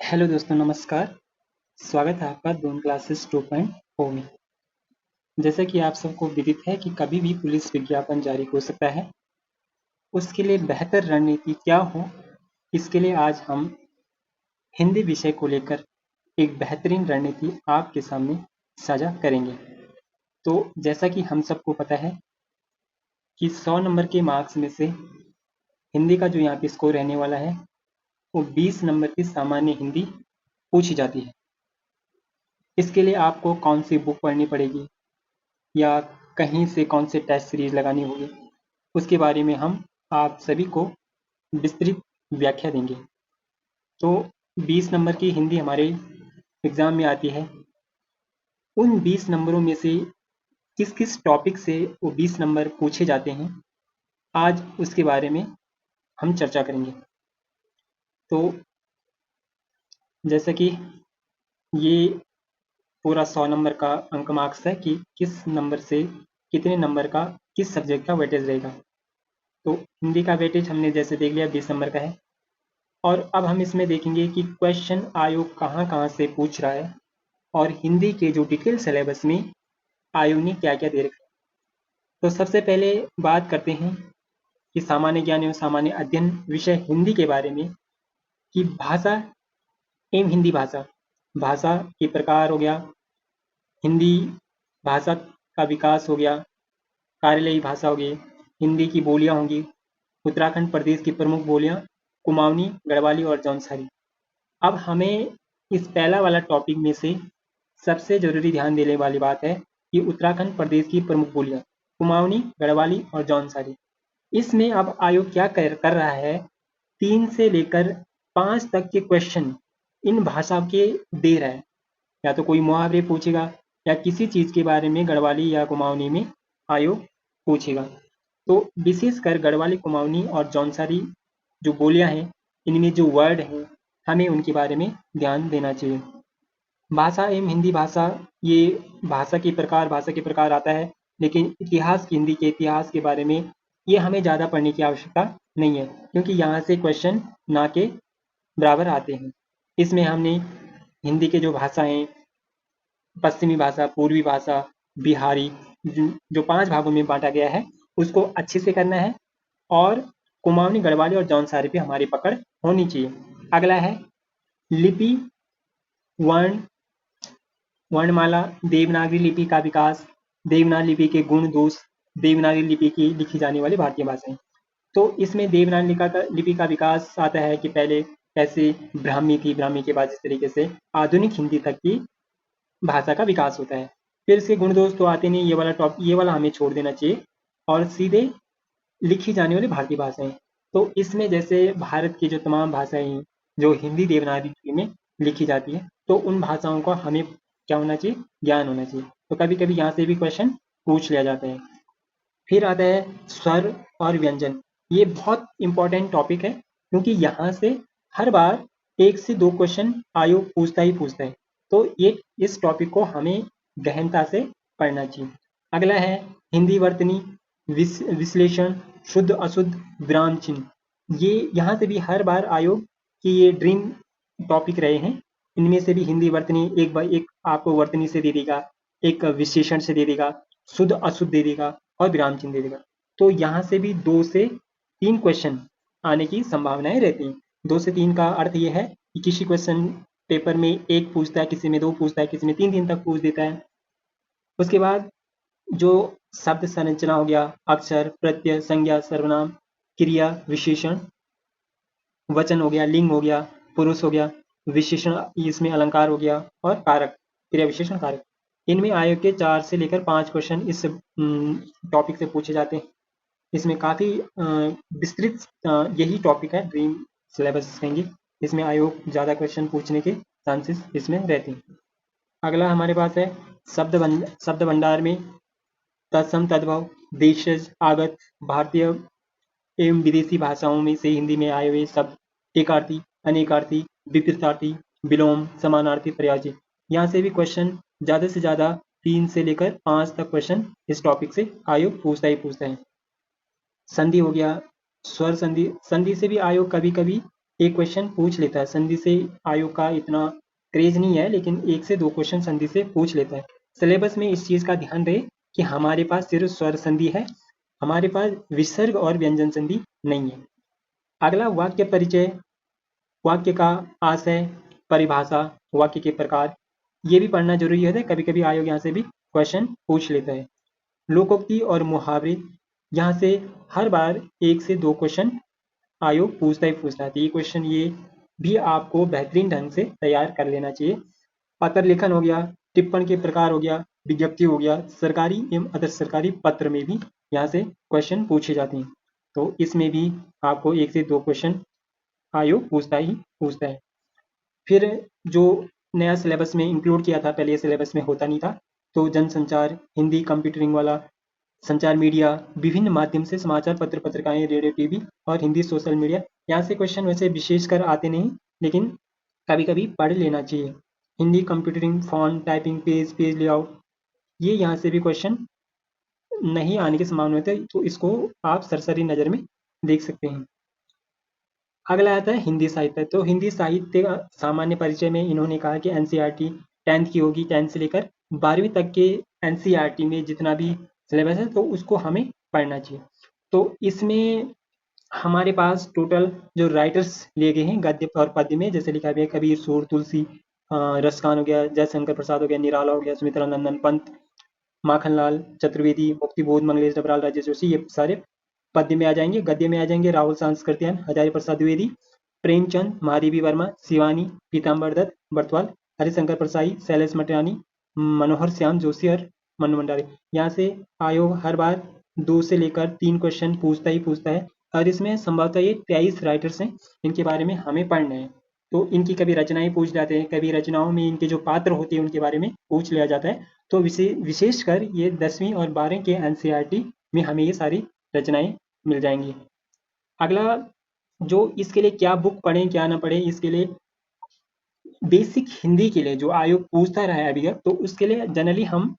Hello दोस्तों, नमस्कार। स्वागत है आपका दून क्लासेस 2.0 में। जैसा कि आप सबको विदित है कि कभी भी पुलिस विज्ञापन जारी हो सकता है। उसके लिए बेहतर रणनीति क्या हो, इसके लिए आज हम हिंदी विषय को लेकर एक बेहतरीन रणनीति आपके सामने साझा करेंगे। तो जैसा कि हम सबको पता है कि 100 नंबर के मार्क्स में से हिंदी का जो यहाँ पे स्कोर रहने वाला है वो 20 नंबर की सामान्य हिंदी पूछी जाती है। इसके लिए आपको कौन सी बुक पढ़नी पड़ेगी या कहीं से कौन से टेस्ट सीरीज लगानी होगी, उसके बारे में हम आप सभी को विस्तृत व्याख्या देंगे। तो 20 नंबर की हिंदी हमारे एग्ज़ाम में आती है। उन 20 नंबरों में से किस किस टॉपिक से वो 20 नंबर पूछे जाते हैं, आज उसके बारे में हम चर्चा करेंगे। तो जैसे कि ये पूरा 100 नंबर का अंक मार्क्स है कि किस नंबर से कितने नंबर का किस सब्जेक्ट का वेटेज रहेगा। तो हिंदी का वेटेज हमने जैसे देख लिया 20 नंबर का है। और अब हम इसमें देखेंगे कि क्वेश्चन आयोग कहाँ से पूछ रहा है और हिंदी के जो डिटेल सिलेबस में आयोग ने क्या क्या दे रखा है। तो सबसे पहले बात करते हैं कि सामान्य ज्ञान एवं सामान्य अध्ययन विषय हिंदी के बारे में कि भाषा एवं हिंदी भाषा, भाषा के प्रकार हो गया, हिंदी भाषा का विकास हो गया, कार्यालयी भाषा हो गई, हिंदी की बोलियाँ होंगी, उत्तराखंड प्रदेश की प्रमुख बोलियाँ कुमाऊनी, गढ़वाली और जौनसारी। अब हमें इस पहला वाला टॉपिक में से सबसे ज़रूरी ध्यान देने वाली बात है कि उत्तराखंड प्रदेश की प्रमुख बोलियाँ कुमाऊनी, गढ़वाली और जौनसारी। इसमें अब आयोग क्या कर रहा है, 3 से लेकर 5 तक के क्वेश्चन इन भाषा के दे रहा है। या तो कोई मुहावरे पूछेगा या किसी चीज़ के बारे में गढ़वाली या कुमाऊनी में आयोग पूछेगा। तो विशेषकर गढ़वाली, कुमाऊनी और जौनसारी जो बोलियाँ हैं, इनमें जो वर्ड हैं, हमें उनके बारे में ध्यान देना चाहिए। भाषा एवं हिंदी भाषा, ये भाषा के प्रकार आता है, लेकिन इतिहास हिंदी के इतिहास के बारे में ये हमें ज़्यादा पढ़ने की आवश्यकता नहीं है, क्योंकि यहाँ से क्वेश्चन ना के बराबर आते हैं। इसमें हमने हिंदी के जो भाषा हैं, पश्चिमी भाषा, पूर्वी भाषा, बिहारी, जो 5 भागों में बांटा गया है, उसको अच्छे से करना है और कुमाऊनी, गढ़वाली और जौनसारी पे हमारी पकड़ होनी चाहिए। अगला है लिपि, वर्ण, वर्णमाला, देवनागरी लिपि का विकास, देवनागरी लिपि के गुण दोष, देवनागरी लिपि की लिखी जाने वाली भारतीय भाषाएं। तो इसमें देवनागरी लिपि का विकास आता है कि पहले कैसे ब्राह्मी थी, ब्राह्मी के बाद इस तरीके से आधुनिक हिंदी तक की भाषा का विकास होता है। फिर इसके गुण दोष तो आते नहीं, ये वाला हमें छोड़ देना चाहिए और सीधे लिखी जाने वाली भारतीय भाषाएं। तो इसमें जैसे भारत की जो तमाम भाषाएं जो हिंदी देवनागरी लिपि में लिखी जाती है, तो उन भाषाओं का हमें क्या होना चाहिए, ज्ञान होना चाहिए। तो कभी कभी यहाँ से भी क्वेश्चन पूछ लिया जाता है। फिर आता है स्वर और व्यंजन। ये बहुत इंपॉर्टेंट टॉपिक है, क्योंकि यहाँ से हर बार 1 से 2 क्वेश्चन आयोग पूछता ही पूछता है। तो ये इस टॉपिक को हमें गहनता से पढ़ना चाहिए। अगला है हिंदी वर्तनी, विश्लेषण, शुद्ध अशुद्ध, विराम चिन्ह। ये यहाँ से भी हर बार आयोग की ये ड्रीम टॉपिक रहे हैं। इनमें से भी हिंदी वर्तनी एक आपको वर्तनी से दे देगा, एक विशेषण से दे देगा, शुद्ध अशुद्ध दे देगा और विराम चिन्ह दे देगा। तो यहाँ से भी 2 से 3 क्वेश्चन आने की संभावनाएं रहती हैं। 2 से 3 का अर्थ ये है कि किसी क्वेश्चन पेपर में 1 पूछता है, किसी में 2 पूछता है, किसी में 3 तक पूछ देता है। उसके बाद जो शब्द संरचना हो गया, अक्षर, प्रत्यय, संज्ञा, सर्वनाम, क्रिया, विशेषण, वचन हो गया, लिंग हो गया, पुरुष हो गया, विशेषण, इसमें अलंकार हो गया और कारक, क्रिया विशेषण कारक। इनमें आयोग के 4 से लेकर 5 क्वेश्चन इस टॉपिक से पूछे जाते हैं। इसमें काफ़ी विस्तृत यही टॉपिक है, ड्रीम सिलेबस कहेंगे। इसमें आयोग ज़्यादा क्वेश्चन पूछने के चांसेस इसमें रहते हैं। अगला हमारे पास है शब्द भंडार में तत्सम, तद्भव, देशज, आगत, भारतीय एवं विदेशी भाषाओं में से हिंदी में आए हुए शब्द एकार्थी, अनेकार्थी, विपरीतार्थी, विलोम, समानार्थी, पर्यायवाची। यहाँ से भी क्वेश्चन ज़्यादा से ज़्यादा 3 से लेकर 5 तक क्वेश्चन इस टॉपिक से आयोग पूछता ही पूछता है। संधि हो गया, स्वर संधि, संधि से भी आयोग कभी कभी एक क्वेश्चन पूछ लेता है। संधि से आयोग का इतना क्रेज नहीं है, लेकिन 1 से 2 क्वेश्चन संधि से पूछ लेता है। सिलेबस में इस चीज़ का ध्यान रहे कि हमारे पास सिर्फ स्वर संधि है, हमारे पास विसर्ग और व्यंजन संधि नहीं है। अगला वाक्य परिचय, वाक्य का आशय, परिभाषा, वाक्य के प्रकार, ये भी पढ़ना जरूरी है। कभी कभी आयोग यहाँ से भी क्वेश्चन पूछ लेता है। लोकोक्ति और मुहावरे, यहाँ से हर बार 1 से 2 क्वेश्चन आयोग पूछता ही पूछता है। ये क्वेश्चन ये भी आपको बेहतरीन ढंग से तैयार कर लेना चाहिए। पत्र लेखन हो गया, टिप्पण के प्रकार हो गया, विज्ञप्ति हो गया, सरकारी एवं अर्ध सरकारी पत्र में भी यहाँ से क्वेश्चन पूछे जाते हैं। तो इसमें भी आपको 1 से 2 क्वेश्चन आयोग पूछता ही पूछता है। फिर जो नया सिलेबस में इंक्लूड किया था, पहले सिलेबस में होता नहीं था, तो जनसंचार, हिंदी कंप्यूटरिंग वाला, संचार मीडिया, विभिन्न माध्यम से समाचार पत्र पत्रिकाएं, रेडियो टीवी और हिंदी सोशल मीडिया, यहाँ से क्वेश्चन वैसे विशेषकर आते नहीं, लेकिन कभी कभी पढ़ लेना चाहिए। Hindi कंप्यूटरिंग, font, typing, page layout, ये यहाँ से भी क्वेश्चन नहीं आने की संभावना होती है, तो इसको आप सरसरी नज़र में देख सकते हैं। अगला आता है हिंदी साहित्य। तो हिंदी साहित्य का सामान्य परिचय में इन्होंने कहा कि एनसीईआरटी 10th की होगी, 10th से लेकर 12वीं तक के एनसीईआरटी में जितना भी सिलेबस है तो उसको हमें पढ़ना चाहिए। तो इसमें हमारे पास टोटल जो राइटर्स लिए गए हैं गद्य और पद्य में, जैसे लिखा गया कबीर, सूर, तुलसी, रसखान हो गया, जयशंकर प्रसाद हो गया, निराला हो गया, सुमित्रा नंदन पंत, माखनलाल चतुर्वेदी, मुक्तिबोध, मंगलेश डबराल, राजेश जोशी, ये सारे पद्य में आ जाएंगे। गद्य में आ जाएंगे राहुल सांस्कृत्यायन, हजारी प्रसाद द्विवेदी, प्रेमचंद, महादेवी वर्मा, शिवानी, पीताम्बर दत्त, बर्तवाल, हरिशंकर प्रसाई, शैलेश मटियानी, मनोहर श्याम जोशी और मनु भंडारी। यहाँ से आयोग हर बार 2 से लेकर 3 क्वेश्चन पूछता ही पूछता है, और इसमें संभवतः ये 23 राइटर्स हैं, इनके बारे में हमें पढ़ना है। तो इनकी कभी रचनाएं पूछ जाते हैं, कभी रचनाओं में इनके जो पात्र होते हैं उनके बारे में पूछ लिया जाता है। तो विशेषकर ये 10वीं और 12वीं के एनसीईआरटी में हमें ये सारी रचनाएं मिल जाएंगी। अगला जो इसके लिए क्या बुक पढ़ें क्या ना पढ़ें, इसके लिए बेसिक हिंदी के लिए जो आयोग पूछता रहा है अभी तक, तो उसके लिए जनरली हम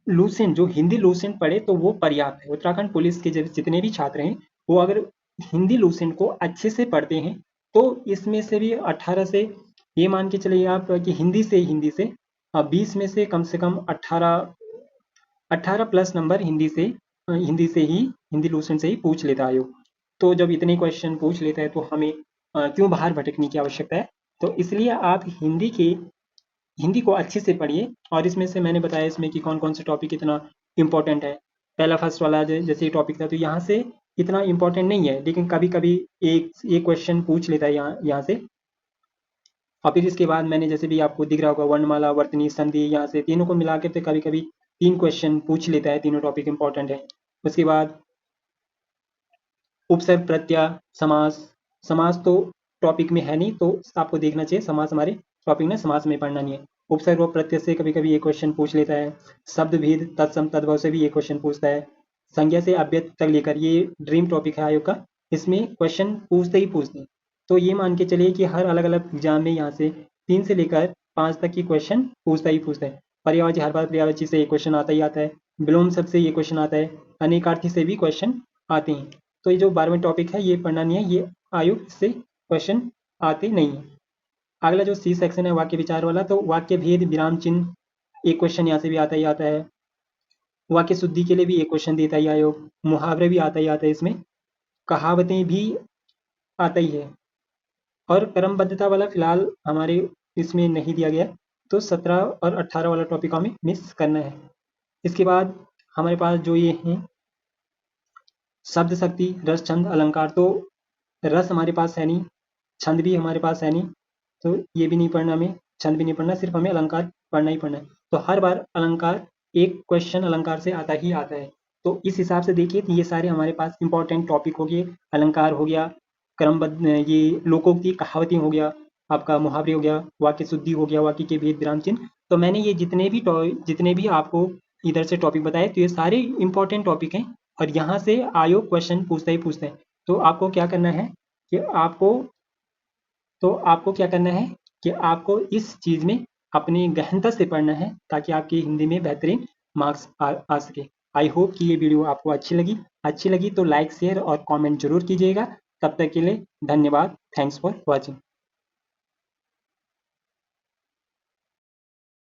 लूसेंट, जो हिंदी लूसेंट पढ़े तो वो पर्याप्त है। उत्तराखंड पुलिस के जितने भी छात्र हैं वो अगर हिंदी लूसेंट को अच्छे से पढ़ते हैं तो इसमें से भी 18 से, ये मान के चलिए आप कि हिंदी से 20 में से कम 18 प्लस नंबर हिंदी से ही हिंदी लूसेंट से ही पूछ लेता है आयोग। तो जब इतने क्वेश्चन पूछ लेता है तो हमें क्यों बाहर भटकने की आवश्यकता है। तो इसलिए आप हिंदी को अच्छे से पढ़िए। और इसमें से मैंने बताया इसमें कि कौन कौन से टॉपिक इतना इंपॉर्टेंट है। पहला फर्स्ट वाला जैसे टॉपिक था तो यहाँ से इतना इंपॉर्टेंट नहीं है, लेकिन कभी कभी एक क्वेश्चन पूछ लेता है यहाँ से। और फिर इसके बाद मैंने जैसे भी आपको दिख रहा होगा वर्णमाला, वर्तनी, संधि, यहाँ से तीनों को मिला के तो कभी कभी 3 क्वेश्चन पूछ लेता है, तीनों टॉपिक इंपॉर्टेंट है। उसके बाद उपसर्ग, प्रत्यय, समास। समास तो टॉपिक में है नहीं, तो आपको देखना चाहिए समास हमारे टॉपिक में, समास में पढ़ना नहीं है। उपसर्ग और प्रत्यय से कभी कभी ये क्वेश्चन पूछ लेता है। शब्द भेद, तत्सम, तद्भव से भी ये क्वेश्चन पूछता है। संज्ञा से अव्यक्त तक लेकर, ये ड्रीम टॉपिक है आयोग का, इसमें क्वेश्चन पूछते ही पूछते हैं। तो ये मान के चलिए कि हर अलग अलग एग्जाम में यहाँ से 3 से लेकर 5 तक की क्वेश्चन पूछता ही पूछता है। पर्यायवाची, हर बार पर्यायवाची से ये क्वेश्चन आता ही आता है। विलोम शब्द से ये क्वेश्चन आता है। अनेकार्थी से भी क्वेश्चन आते हैं। तो ये जो 12वां टॉपिक है ये पढ़ना नहीं है, ये आयोग से क्वेश्चन आते नहीं है। अगला जो सी सेक्शन है वाक्य विचार वाला, तो वाक्य भेद, विराम चिन्ह, एक क्वेश्चन यहाँ से भी आता ही आता है। वाक्य शुद्धि के लिए भी एक क्वेश्चन देता ही आयोग। मुहावरे भी आता ही आता है इसमें। कहावतें भी आता ही है। और क्रमबद्धता वाला फिलहाल हमारे इसमें नहीं दिया गया, तो 17 और 18 वाला टॉपिक हमें मिस करना है। इसके बाद हमारे पास जो ये हैं शब्द शक्ति, रस, छंद, अलंकार, तो रस हमारे पास है नहीं, छंद भी हमारे पास है नहीं, तो ये भी नहीं पढ़ना हमें, छंद भी नहीं पढ़ना, सिर्फ हमें अलंकार पढ़ना ही पढ़ना है। तो हर बार अलंकार, एक क्वेश्चन अलंकार से आता ही आता है। तो इस हिसाब से देखिए ये सारे हमारे पास इंपॉर्टेंट टॉपिक हो गए। अलंकार हो गया, क्रमबद्ध, ये लोकोक्ति, कहावतें हो गया, आपका मुहावरे हो गया, वाक्य शुद्धि हो गया, वाक्य के भेद, विराम चिन्ह। तो मैंने ये जितने भी आपको इधर से टॉपिक बताए, तो ये सारे इंपॉर्टेंट टॉपिक हैं और यहाँ से आयोग क्वेश्चन पूछता ही पूछते हैं। तो आपको क्या करना है कि आपको इस चीज़ में अपनी गहनता से पढ़ना है, ताकि आपकी हिंदी में बेहतरीन मार्क्स आ सके। आई होप कि ये वीडियो आपको अच्छी लगी तो लाइक, शेयर और कमेंट जरूर कीजिएगा। तब तक के लिए धन्यवाद। Thanks for watching.